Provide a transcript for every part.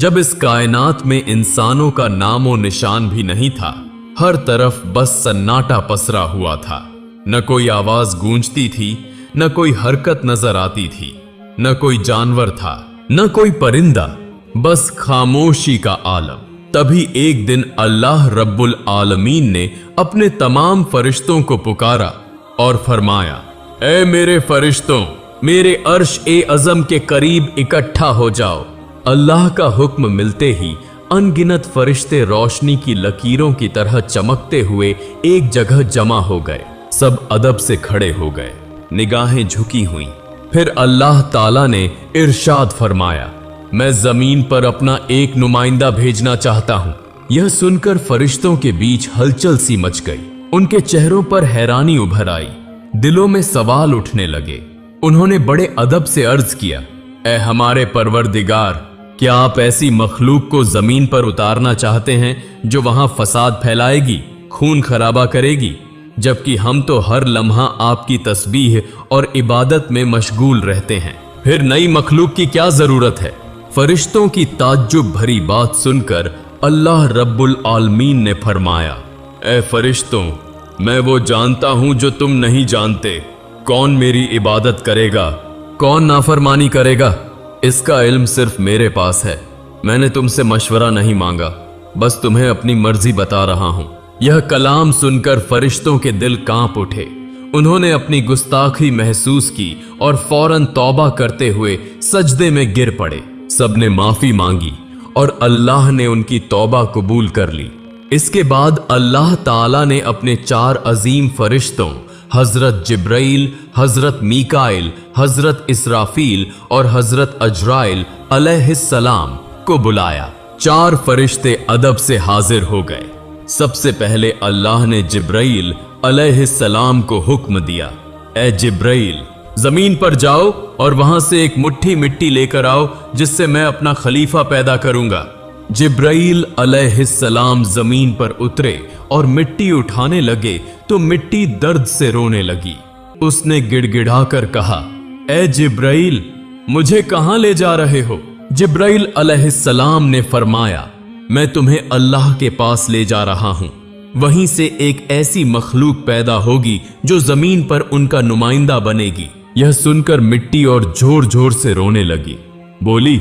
जब इस कायनात में इंसानों का नामो निशान भी नहीं था, हर तरफ बस सन्नाटा पसरा हुआ था। न कोई आवाज गूंजती थी, न कोई हरकत नजर आती थी, न कोई जानवर था, न कोई परिंदा, बस खामोशी का आलम। तभी एक दिन अल्लाह रब्बुल आलमीन ने अपने तमाम फरिश्तों को पुकारा और फरमाया, ऐ मेरे फरिश्तों, मेरे अर्श ए अज़म के करीब इकट्ठा हो जाओ। अल्लाह का हुक्म मिलते ही अनगिनत फरिश्ते रोशनी की लकीरों की तरह चमकते हुए एक जगह जमा हो गए। सब अदब से खड़े हो गए, निगाहें झुकी हुई। फिर अल्लाह ताला ने इरशाद फरमाया, मैं जमीन पर अपना एक नुमाइंदा भेजना चाहता हूं। यह सुनकर फरिश्तों के बीच हलचल सी मच गई। उनके चेहरों पर हैरानी उभर आई, दिलों में सवाल उठने लगे। उन्होंने बड़े अदब से अर्ज किया, ऐ हमारे परवरदिगार, क्या आप ऐसी मखलूक को जमीन पर उतारना चाहते हैं जो वहां फसाद फैलाएगी, खून खराबा करेगी, जबकि हम तो हर लम्हा आपकी तस्बीह और इबादत में मशगूल रहते हैं। फिर नई मखलूक की क्या जरूरत है? फरिश्तों की ताज्जुब भरी बात सुनकर अल्लाह रब्बुल आलमीन ने फरमाया, ऐ फरिश्तों, मैं वो जानता हूं जो तुम नहीं जानते। कौन मेरी इबादत करेगा, कौन नाफरमानी करेगा, इसका इल्म सिर्फ मेरे पास है। मैंने तुमसे मशवरा नहीं मांगा, बस तुम्हें अपनी मर्जी बता रहा हूं। यह कलाम सुनकर फरिश्तों के दिल कांप उठे। उन्होंने अपनी गुस्ताखी महसूस की और फौरन तौबा करते हुए सजदे में गिर पड़े। सबने माफी मांगी और अल्लाह ने उनकी तौबा कबूल कर ली। इसके बाद अल्लाह ताला ने अपने 4 अजीम फरिश्तों हजरत जिब्राइल, हजरत मीकाइल, हजरत इसराफील और हजरत अजराइल अलैहिस्सलाम को बुलाया। 4 फरिश्ते अदब से हाजिर हो गए। सबसे पहले अल्लाह ने जिब्राइल अलैहिस्सलाम को हुक्म दिया, ऐ जिब्राइल, जमीन पर जाओ और वहां से एक मुट्ठी मिट्टी लेकर आओ जिससे मैं अपना खलीफा पैदा करूंगा। जिब्राइल अलैहिस्सलाम जमीन पर उतरे और मिट्टी उठाने लगे तो मिट्टी दर्द से रोने लगी। उसने गिड़गिड़ाकर कहा, ऐ जिब्राइल, मुझे कहां ले जा रहे हो? जिब्राइल अलैहिस्सलाम ने फरमाया, मैं तुम्हें अल्लाह के पास ले जा रहा हूं। वहीं से एक ऐसी मखलूक पैदा होगी जो जमीन पर उनका नुमाइंदा बनेगी। यह सुनकर मिट्टी और जोर जोर से रोने लगी। बोली,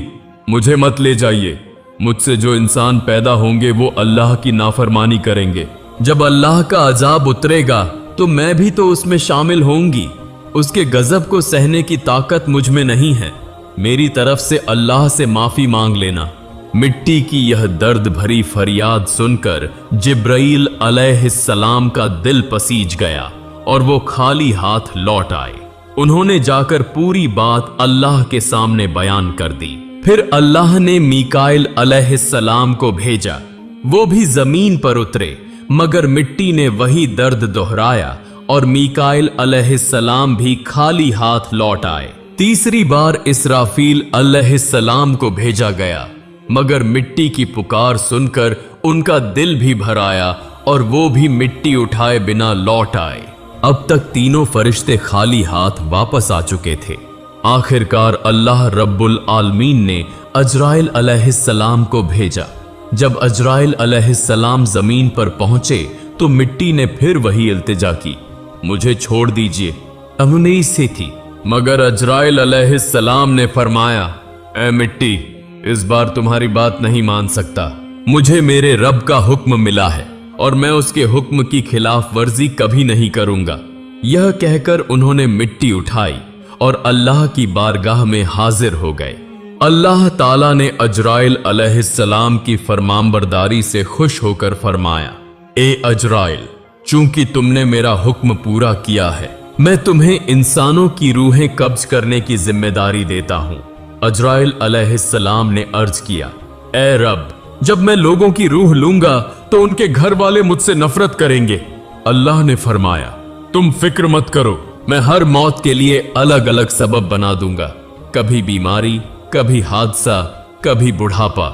मुझे मत ले जाइए। मुझसे जो इंसान पैदा होंगे वो अल्लाह की नाफरमानी करेंगे। जब अल्लाह का अजाब उतरेगा तो मैं भी तो उसमें शामिल होंगी। उसके गजब को सहने की ताकत मुझ में नहीं है। मेरी तरफ से अल्लाह से माफी मांग लेना। मिट्टी की यह दर्द भरी फरियाद सुनकर जिब्राइल अलैहिस्सलाम का दिल पसीज गया और वो खाली हाथ लौट आए। उन्होंने जाकर पूरी बात अल्लाह के सामने बयान कर दी। फिर अल्लाह ने मीकाइल अलैहिस्सलाम को भेजा। वो भी जमीन पर उतरे, मगर मिट्टी ने वही दर्द दोहराया और मीकाइल अलैहिस्सलाम भी खाली हाथ लौट आए। तीसरी बार इसराफील अलैहिस्सलाम को भेजा गया, मगर मिट्टी की पुकार सुनकर उनका दिल भी भर आया और वो भी मिट्टी उठाए बिना लौट आए। अब तक तीनों फरिश्ते खाली हाथ वापस आ चुके थे। आखिरकार अल्लाह रब्बुल आलमीन ने अजराइल अलैहिस्सलाम को भेजा। जब अजराइल अलैहिस्सलाम जमीन पर पहुंचे तो मिट्टी ने फिर वही इल्तिजा की, मुझे छोड़ दीजिए, अमुनीस से थी। मगर अजराइल अलैहिस्सलाम ने फरमाया, ऐ मिट्टी, इस बार तुम्हारी बात नहीं मान सकता। मुझे मेरे रब का हुक्म मिला है और मैं उसके हुक्म की खिलाफ वर्जी कभी नहीं करूंगा। यह कहकर उन्होंने मिट्टी उठाई और अल्लाह की बारगाह में हाजिर हो गए। अल्लाह ताला ने अजराइल अलैहिस्सलाम की फरमानबरदारी से खुश होकर फरमाया, ए अजराइल, चूंकि तुमने मेरा हुक्म पूरा किया है, मैं तुम्हें इंसानों की रूहें कब्ज करने की जिम्मेदारी देता हूं। अजराइल अलैहिस्सलाम ने अर्ज किया, ए रब, जब मैं लोगों की रूह लूंगा तो उनके घर वाले मुझसे नफरत करेंगे। अल्लाह ने फरमाया, तुम फिक्र मत करो, मैं हर मौत के लिए अलग अलग सबब बना दूंगा। कभी बीमारी, कभी हादसा, कभी बुढ़ापा।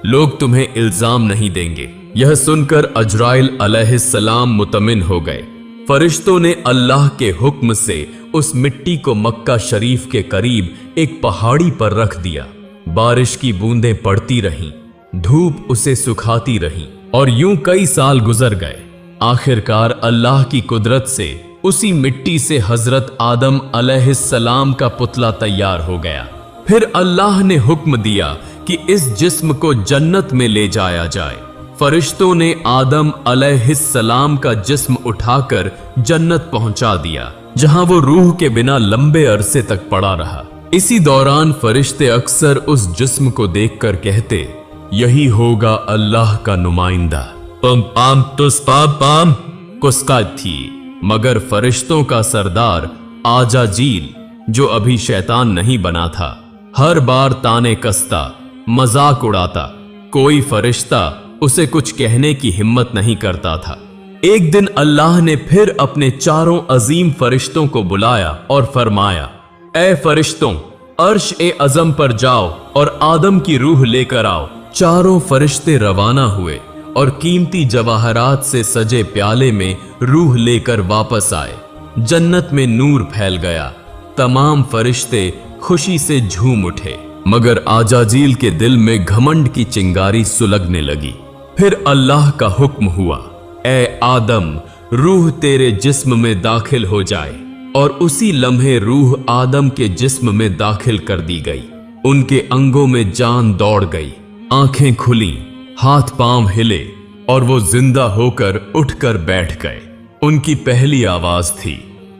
लोग तुम्हें इल्जाम नहीं देंगे। यह सुनकर अजराइल अलैहिस्सलाम मुतमिन हो गए। फरिश्तों ने अल्लाह के हुक्म से उस मिट्टी को मक्का शरीफ के करीब एक पहाड़ी पर रख दिया। बारिश की बूंदें पड़ती रहीं, धूप उसे सुखाती रही और यूं कई साल गुजर गए। आखिरकार अल्लाह की कुदरत से उसी मिट्टी से हजरत आदम अलैहिस्सलाम का पुतला तैयार हो गया। फिर अल्लाह ने हुक्म दिया कि इस जिस्म को जन्नत में ले जाया जाए। फरिश्तों ने आदम अलैहिस्सलाम का जिस्म उठाकर जन्नत पहुंचा दिया, जहां वो रूह के बिना लंबे अरसे तक पड़ा रहा। इसी दौरान फरिश्ते अक्सर उस जिस्म को देखकर कहते, यही होगा अल्लाह का नुमाइंदा। पम पाम तुस पाम पाम कुस्का थी, मगर फरिश्तों का सरदार आजाजील, जो अभी शैतान नहीं बना था, हर बार ताने कसता, मजाक उड़ाता। कोई फरिश्ता उसे कुछ कहने की हिम्मत नहीं करता था। एक दिन अल्लाह ने फिर अपने चारों अजीम फरिश्तों को बुलाया और फरमाया, ए फरिश्तों, अर्श ए अज़म पर जाओ और आदम की रूह लेकर आओ। चारों फरिश्ते रवाना हुए और कीमती जवाहरात से सजे प्याले में रूह लेकर वापस आए। जन्नत में नूर फैल गया। तमाम फरिश्ते खुशी से झूम उठे, मगर आजाजील के दिल में घमंड की चिंगारी सुलगने लगी। फिर अल्लाह का हुक्म हुआ, ए आदम, रूह तेरे जिस्म में दाखिल हो जाए। और उसी लम्हे रूह आदम के जिस्म में दाखिल कर दी गई। उनके अंगों में जान दौड़ गई, आंखें खुली, हाथ पांव हिले और वो जिंदा होकर उठकर बैठ गए। उनकी पहली आवाज थी,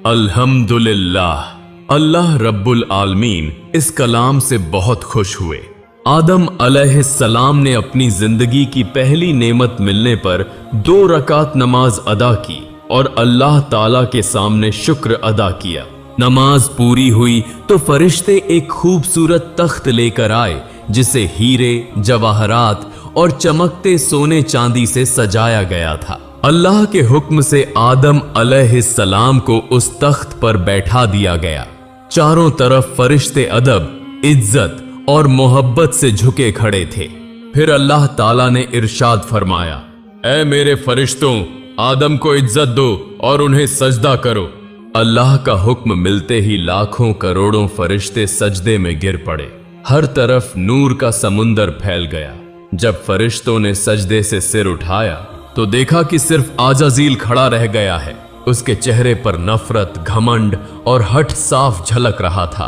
अल्हम्दुलिल्लाह। अल्लाह रब्बुल आलमीन इस कलाम से बहुत खुश हुए। आदम अलैहिस्सलाम ने अपनी जिंदगी की पहली नेमत मिलने पर 2 रकात नमाज अदा की और अल्लाह ताला के सामने शुक्र अदा किया। नमाज पूरी हुई तो फरिश्ते एक खूबसूरत तख्त लेकर आए, जिसे हीरे, जवाहरात और चमकते सोने चांदी से सजाया गया था। अल्लाह के हुक्म से आदम अलैहिस्सलाम को उस तख्त पर बैठा दिया गया। चारों तरफ फरिश्ते अदब, इज्जत और मोहब्बत से झुके खड़े थे। फिर अल्लाह ताला ने इरशाद फरमाया, ऐ मेरे फरिश्तों, आदम को इज्जत दो और उन्हें सजदा करो। अल्लाह का हुक्म मिलते ही लाखों करोड़ों फरिश्ते सजदे में गिर पड़े। हर तरफ नूर का समुंदर फैल गया। जब फरिश्तों ने सजदे से सिर उठाया तो देखा कि सिर्फ आजाजील खड़ा रह गया है। उसके चेहरे पर नफरत, घमंड और हठ साफ झलक रहा था।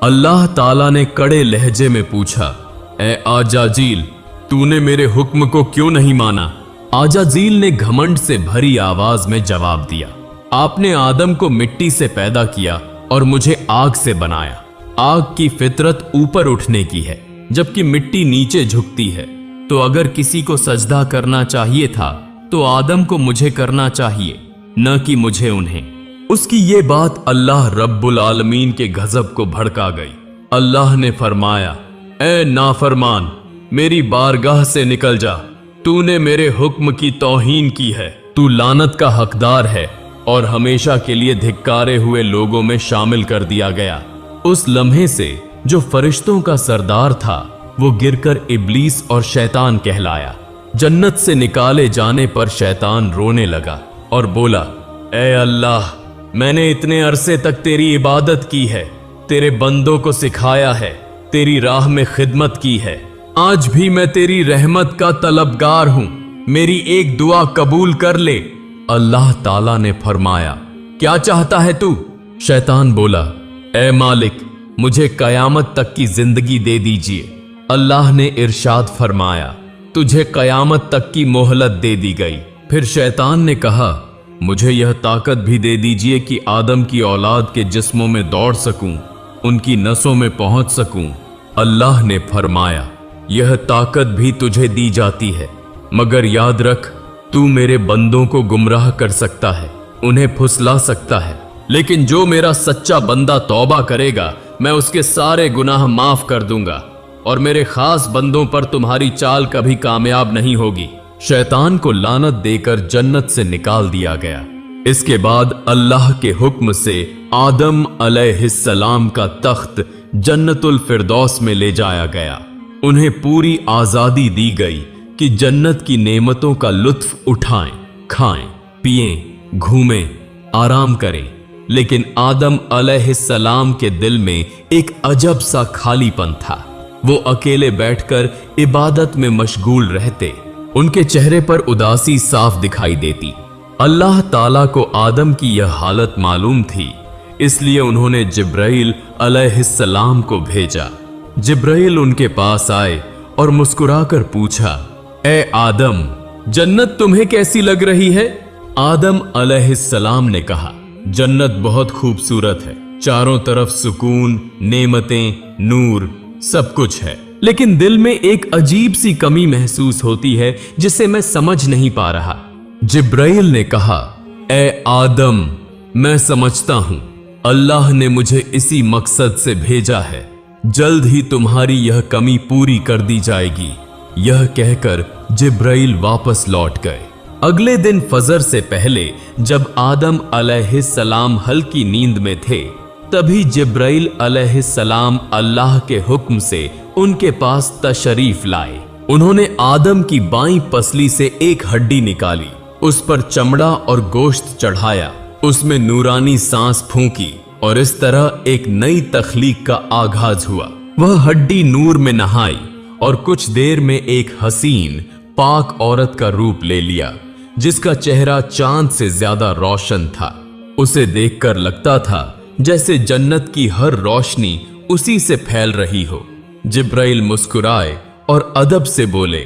अल्लाह ताला ने कड़े लहजे में पूछा, ए आजाजील, तूने मेरे हुक्म को क्यों नहीं माना? आजाजील ने घमंड से भरी आवाज में जवाब दिया, आपने आदम को मिट्टी से पैदा किया और मुझे आग से बनाया। आग की फितरत ऊपर उठने की है, जबकि मिट्टी नीचे झुकती है। तो अगर किसी को सजदा करना चाहिए था तो आदम को मुझे करना चाहिए, न कि मुझे उन्हें। उसकी ये बात अल्लाह रब्बुल आलमीन के गजब को भड़का गई। अल्लाह ने फरमाया, ए नाफरमान, मेरी बारगाह से निकल जा। तूने मेरे हुक्म की तौहीन की है। तू लानत का हकदार है और हमेशा के लिए धिक्कारे हुए लोगों में शामिल कर दिया गया। उस लम्हे से जो फरिश्तों का सरदार था, वो गिरकर इब्लीस और शैतान कहलाया। जन्नत से निकाले जाने पर शैतान रोने लगा और बोला, ऐ अल्लाह, मैंने इतने अरसे तक तेरी इबादत की है, तेरे बंदों को सिखाया है, तेरी राह में खिदमत की है। आज भी मैं तेरी रहमत का तलबगार हूं, मेरी एक दुआ कबूल कर ले। अल्लाह ताला ने फरमाया, क्या चाहता है तू? शैतान बोला, ए मालिक, मुझे कयामत तक की जिंदगी दे दीजिए। अल्लाह ने इरशाद फरमाया, तुझे कयामत तक की मोहलत दे दी गई। फिर शैतान ने कहा, मुझे यह ताकत भी दे दीजिए कि आदम की औलाद के जिस्मों में दौड़ सकूं, उनकी नसों में पहुंच सकूं। अल्लाह ने फरमाया, यह ताकत भी तुझे दी जाती है, मगर याद रख, तू मेरे बंदों को गुमराह कर सकता है, उन्हें फुसला सकता है, लेकिन जो मेरा सच्चा बंदा तौबा करेगा, मैं उसके सारे गुनाह माफ कर दूंगा और मेरे खास बंदों पर तुम्हारी चाल कभी कामयाब नहीं होगी। शैतान को लानत देकर जन्नत से निकाल दिया गया। इसके बाद अल्लाह के हुक्म से आदम अलैहिस्सलाम का तख्त जन्नतुल फिरदौस में ले जाया गया। उन्हें पूरी आजादी दी गई कि जन्नत की नेमतों का लुत्फ उठाएं, खाएं, पिएं, घूमें, आराम करें। लेकिन आदम अलैहिस्सलाम के दिल में एक अजब सा खालीपन था। वो अकेले बैठकर इबादत में मशगूल रहते। उनके चेहरे पर उदासी साफ दिखाई देती। अल्लाह ताला को आदम की यह हालत मालूम थी, इसलिए उन्होंने जिब्राइल अलैहिस्सलाम को भेजा। जिब्राइल उनके पास आए और मुस्कुराकर पूछा, ए आदम, जन्नत तुम्हें कैसी लग रही है? आदम अलैहिस्सलाम ने कहा, जन्नत बहुत खूबसूरत है, चारों तरफ सुकून, नेमतें, नूर, सब कुछ है, लेकिन दिल में एक अजीब सी कमी महसूस होती है जिसे मैं समझ नहीं पा रहा। जिब्राइल ने कहा, ए आदम, मैं समझता हूं, अल्लाह ने मुझे इसी मकसद से भेजा है, जल्द ही तुम्हारी यह कमी पूरी कर दी जाएगी। यह कहकर जिब्राइल वापस लौट गए। अगले दिन फजर से पहले जब आदम अलैहिस्सलाम हल्की नींद में थे, तभी जिब्राइल अलैहिस्सलाम अल्लाह के हुक्म से उनके पास तशरीफ लाए। उन्होंने आदम की बाईं पसली से एक हड्डी निकाली, उस पर चमड़ा और गोश्त चढ़ाया, उसमें नूरानी सांस फूंकी और इस तरह एक नई तख्लीक का आगाज हुआ। वह हड्डी नूर में नहाई और कुछ देर में एक हसीन पाक औरत का रूप ले लिया, जिसका चेहरा चांद से ज्यादा रोशन था। उसे देखकर लगता था जैसे जन्नत की हर रोशनी उसी से फैल रही हो। जिब्राइल मुस्कुराए और अदब से बोले,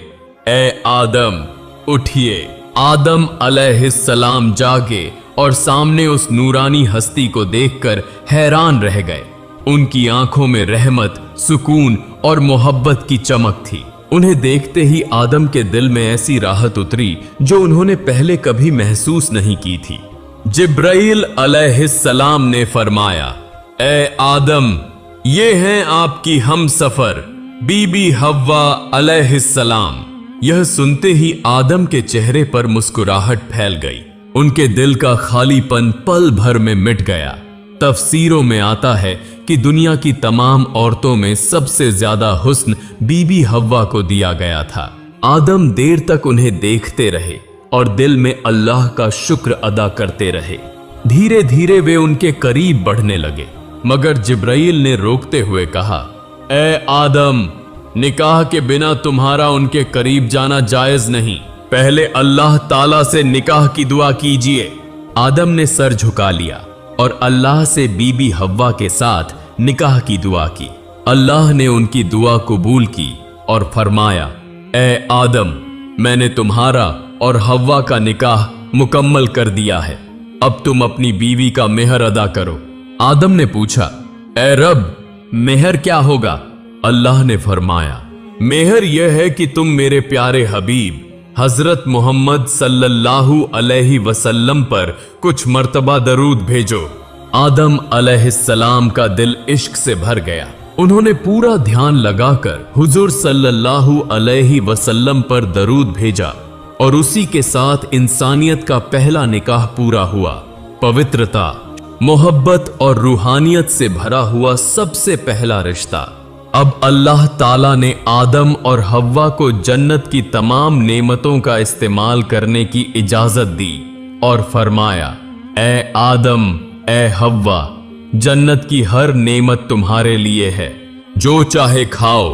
ए आदम, उठिए। आदम अलैहिस्सलाम जागे और सामने उस नूरानी हस्ती को देखकर हैरान रह गए। उनकी आंखों में रहमत, सुकून और मोहब्बत की चमक थी। उन्हें देखते ही आदम के दिल में ऐसी राहत उतरी जो उन्होंने पहले कभी महसूस नहीं की थी। जिब्राइल अलैहिस्सलाम ने फरमाया, ए आदम, ये हैं आपकी हम सफर बीबी हव्वा अलैहिस्सलाम। यह सुनते ही आदम के चेहरे पर मुस्कुराहट फैल गई। उनके दिल का खालीपन पल भर में मिट गया। तफसीरों में आता है कि दुनिया की तमाम औरतों में सबसे ज्यादा हुस्न बीबी हव्वा को दिया गया था। आदम देर तक उन्हें देखते रहे और दिल में अल्लाह का शुक्र अदा करते रहे। धीरे धीरे वे उनके करीब बढ़ने लगे, मगर जिब्राइल ने रोकते हुए कहा, ए आदम, निकाह के बिना तुम्हारा उनके करीब जाना जायज नहीं, पहले अल्लाह ताला से निकाह की दुआ कीजिए। आदम ने सर झुका लिया और अल्लाह से बीबी हव्वा के साथ निकाह की दुआ की। अल्लाह ने उनकी दुआ कबूल की और फरमाया, ए आदम, मैंने तुम्हारा और हव्वा का निकाह मुकम्मल कर दिया है, अब तुम अपनी बीवी का मेहर अदा करो। आदम ने पूछा, ए रब, मेहर क्या होगा? अल्लाह ने फरमाया, मेहर यह है कि तुम मेरे प्यारे हबीब हजरत मोहम्मद सल्लल्लाहु अलैहि वसल्लम पर कुछ मर्तबा दरूद भेजो। आदम अलैहिस्सलाम का दिल इश्क से भर गया। उन्होंने पूरा ध्यान लगाकर हुजूर सल्लल्लाहु अलैहि वसल्लम पर दरूद भेजा और उसी के साथ इंसानियत का पहला निकाह पूरा हुआ। पवित्रता, मोहब्बत और रूहानियत से भरा हुआ सबसे पहला रिश्ता। अब अल्लाह ताला ने आदम और हव्वा को जन्नत की तमाम नेमतों का इस्तेमाल करने की इजाजत दी और फरमाया, ए आदम, ए हव्वा, जन्नत की हर नेमत तुम्हारे लिए है, जो चाहे खाओ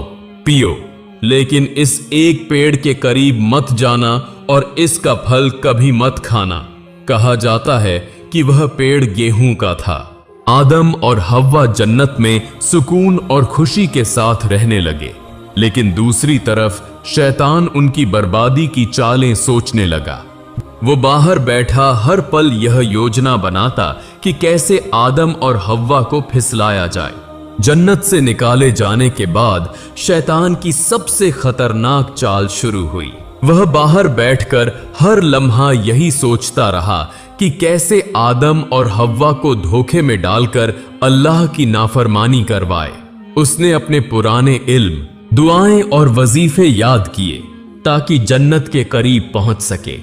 पियो, लेकिन इस एक पेड़ के करीब मत जाना और इसका फल कभी मत खाना। कहा जाता है कि वह पेड़ गेहूं का था। आदम और हव्वा जन्नत में सुकून और खुशी के साथ रहने लगे, लेकिन दूसरी तरफ शैतान उनकी बर्बादी की चालें सोचने लगा। वो बाहर बैठा हर पल यह योजना बनाता कि कैसे आदम और हव्वा को फिसलाया जाए। जन्नत से निकाले जाने के बाद शैतान की सबसे खतरनाक चाल शुरू हुई। वह बाहर बैठकर हर लम्हा यही सोचता रहा कि कैसे आदम और हव्वा को धोखे में डालकर अल्लाह की नाफरमानी करवाए। उसने अपने पुराने इल्म, दुआएं और वजीफे याद किए ताकि जन्नत के करीब पहुंच सके।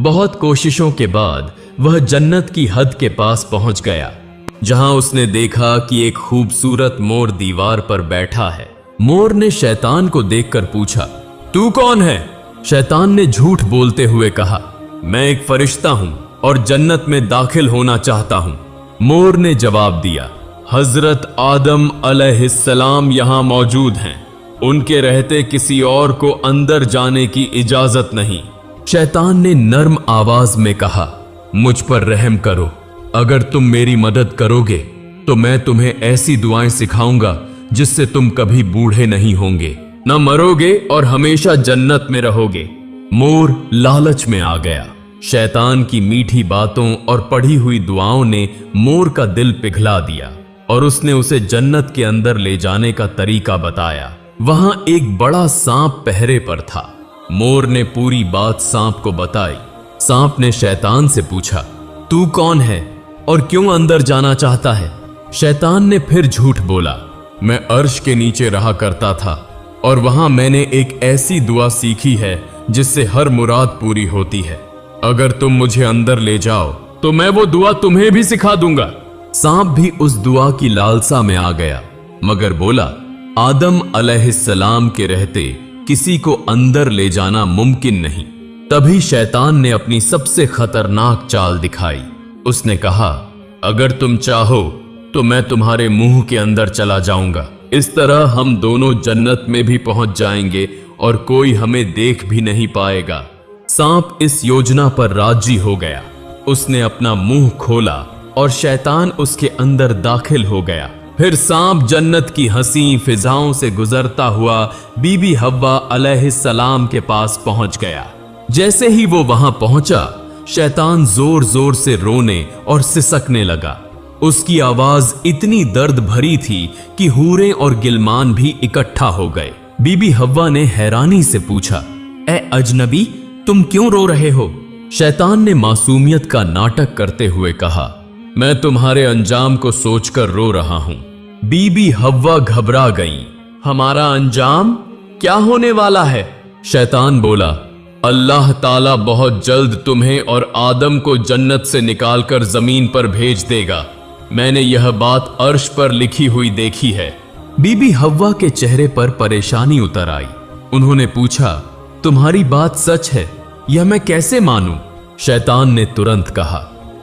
बहुत कोशिशों के बाद वह जन्नत की हद के पास पहुंच गया, जहां उसने देखा कि एक खूबसूरत मोर दीवार पर बैठा है। मोर ने शैतान को देखकर पूछा, तू कौन है? शैतान ने झूठ बोलते हुए कहा, मैं एक फरिश्ता हूं और जन्नत में दाखिल होना चाहता हूं। मोर ने जवाब दिया, हजरत आदम अलैहिस्सलाम यहां मौजूद हैं, उनके रहते किसी और को अंदर जाने की इजाजत नहीं। शैतान ने नर्म आवाज में कहा, मुझ पर रहम करो, अगर तुम मेरी मदद करोगे तो मैं तुम्हें ऐसी दुआएं सिखाऊंगा जिससे तुम कभी बूढ़े नहीं होंगे, न मरोगे और हमेशा जन्नत में रहोगे। मोर लालच में आ गया। शैतान की मीठी बातों और पढ़ी हुई दुआओं ने मोर का दिल पिघला दिया और उसने उसे जन्नत के अंदर ले जाने का तरीका बताया। वहां एक बड़ा सांप पहरे पर था। मोर ने पूरी बात सांप को बताई। सांप ने शैतान से पूछा, तू कौन है और क्यों अंदर जाना चाहता है? शैतान ने फिर झूठ बोला, मैं अर्श के नीचे रहा करता था और वहां मैंने एक ऐसी दुआ सीखी है जिससे हर मुराद पूरी होती है। अगर तुम मुझे अंदर ले जाओ तो मैं वो दुआ तुम्हें भी सिखा दूंगा। सांप भी उस दुआ की लालसा में आ गया, मगर बोला, आदम अलैहिस्सलाम के रहते किसी को अंदर ले जाना मुमकिन नहीं। तभी शैतान ने अपनी सबसे खतरनाक चाल दिखाई। उसने कहा, अगर तुम चाहो तो मैं तुम्हारे मुंह के अंदर चला जाऊंगा। इस तरह हम दोनों जन्नत में भी पहुंच जाएंगे और कोई हमें देख भी नहीं पाएगा। सांप इस योजना पर राजी हो गया। उसने अपना मुंह खोला और शैतान उसके अंदर दाखिल हो गया। फिर सांप जन्नत की हंसी फिजाओं से गुजरता हुआ बीबी हव्वा अलैहिस्सलाम के पास पहुंच गया। जैसे ही वो वहां पहुंचा, शैतान जोर जोर से रोने और सिसकने लगा। उसकी आवाज इतनी दर्द भरी थी कि हूरें और गिलमान भी इकट्ठा हो गए। बीबी हव्वा ने हैरानी से पूछा, ए अजनबी, तुम क्यों रो रहे हो? शैतान ने मासूमियत का नाटक करते हुए कहा, मैं तुम्हारे अंजाम को सोचकर रो रहा हूं। बीबी हव्वा घबरा गईं। हमारा अंजाम क्या होने वाला है? शैतान बोला, अल्लाह ताला बहुत जल्द तुम्हें और आदम को जन्नत से निकालकर जमीन पर भेज देगा। मैंने यह बात अर्श पर लिखी हुई देखी है। बीबी हव्वा के चेहरे पर परेशानी उतर आई। उन्होंने पूछा, तुम्हारी बात सच है? यह मैं कैसे मानूं? शैतान ने तुरंत कहा,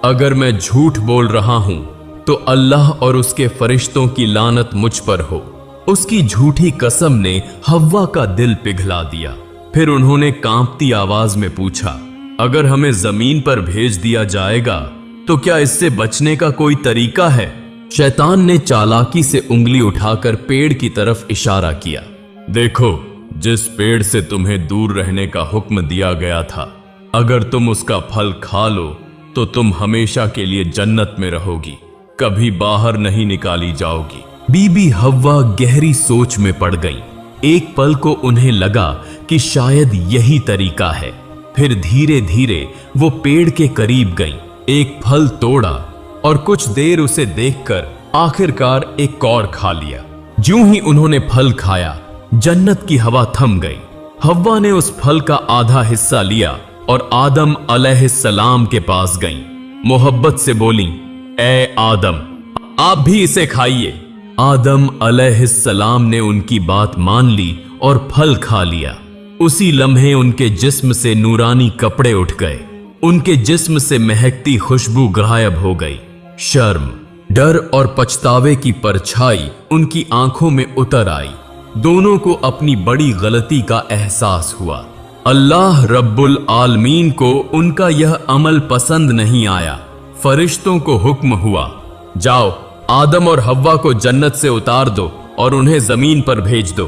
अगर मैं झूठ बोल रहा हूं तो अल्लाह और उसके फरिश्तों की लानत मुझ पर हो। उसकी झूठी कसम ने हव्वा का दिल पिघला दिया। फिर उन्होंने कांपती आवाज में पूछा, अगर हमें जमीन पर भेज दिया जाएगा तो क्या इससे बचने का कोई तरीका है? शैतान ने चालाकी से उंगली उठाकर पेड़ की तरफ इशारा किया। देखो, जिस पेड़ से तुम्हें दूर रहने का हुक्म दिया गया था, अगर तुम उसका फल खा लो तो तुम हमेशा के लिए जन्नत में रहोगी, कभी बाहर नहीं निकाली जाओगी। बीबी हव्वा गहरी सोच में पड़ गई। एक पल को उन्हें लगा कि शायद यही तरीका है। फिर धीरे धीरे वो पेड़ के करीब गईं, एक फल तोड़ा और कुछ देर उसे देखकर आखिरकार एक और खा लिया। ज्यों ही उन्होंने फल खाया, जन्नत की हवा थम गई। हव्वा ने उस फल का आधा हिस्सा लिया और आदम अलैहिस्सलाम के पास गईं। मोहब्बत से बोली, ए आदम, आप भी इसे खाइए। आदम अलैहिस्सलाम ने उनकी बात मान ली और फल खा लिया। उसी लम्हे उनके जिस्म से नूरानी कपड़े उठ गए। उनके जिस्म से महकती खुशबू गायब हो गई। शर्म, डर और पछतावे की परछाई उनकी आंखों में उतर आई। दोनों को अपनी बड़ी गलती का एहसास हुआ। अल्लाह रब्बुल आलमीन को उनका यह अमल पसंद नहीं आया। फरिश्तों को हुक्म हुआ, जाओ आदम और हव्वा को जन्नत से उतार दो और उन्हें जमीन पर भेज दो।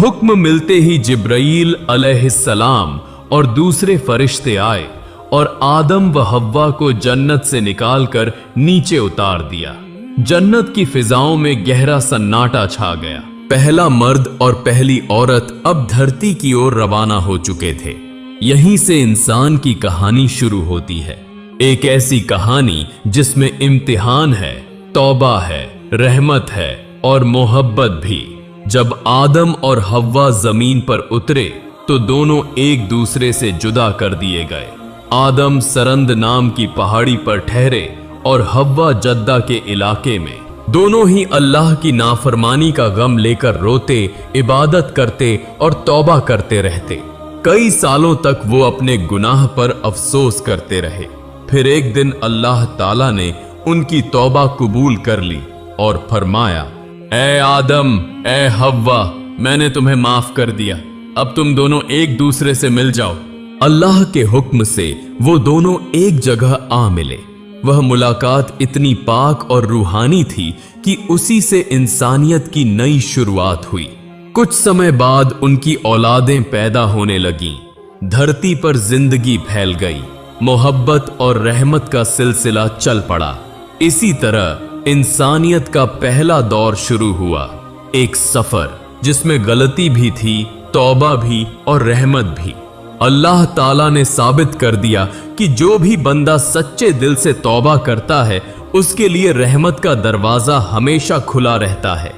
हुक्म मिलते ही जिब्राईल अलैहिस्सलाम और दूसरे फरिश्ते आए और आदम व हव्वा को जन्नत से निकालकर नीचे उतार दिया। जन्नत की फिजाओं में गहरा सन्नाटा छा गया। पहला मर्द और पहली औरत अब धरती की ओर रवाना हो चुके थे। यहीं से इंसान की कहानी शुरू होती है। एक ऐसी कहानी जिसमें इम्तिहान है, तौबा है, रहमत है और मोहब्बत भी। जब आदम और हव्वा जमीन पर उतरे तो दोनों एक दूसरे से जुदा कर दिए गए। आदम सरंद नाम की पहाड़ी पर ठहरे और हव्वा जद्दा के इलाके में। दोनों ही अल्लाह की नाफरमानी का गम लेकर रोते, इबादत करते और तौबा करते रहते। कई सालों तक वो अपने गुनाह पर अफसोस करते रहे। फिर एक दिन अल्लाह ताला ने उनकी तौबा कबूल कर ली और फरमाया, ए आदम, ए हव्वा, मैंने तुम्हें माफ कर दिया, अब तुम दोनों एक दूसरे से मिल जाओ। अल्लाह के हुक्म से वो दोनों एक जगह आ मिले। वह मुलाकात इतनी पाक और रूहानी थी कि उसी से इंसानियत की नई शुरुआत हुई। कुछ समय बाद उनकी औलादें पैदा होने लगीं। धरती पर जिंदगी फैल गई। मोहब्बत और रहमत का सिलसिला चल पड़ा। इसी तरह इंसानियत का पहला दौर शुरू हुआ, एक सफर जिसमें गलती भी थी, तौबा भी और रहमत भी। अल्लाह ताला ने साबित कर दिया कि जो भी बंदा सच्चे दिल से तौबा करता है उसके लिए रहमत का दरवाजा हमेशा खुला रहता है।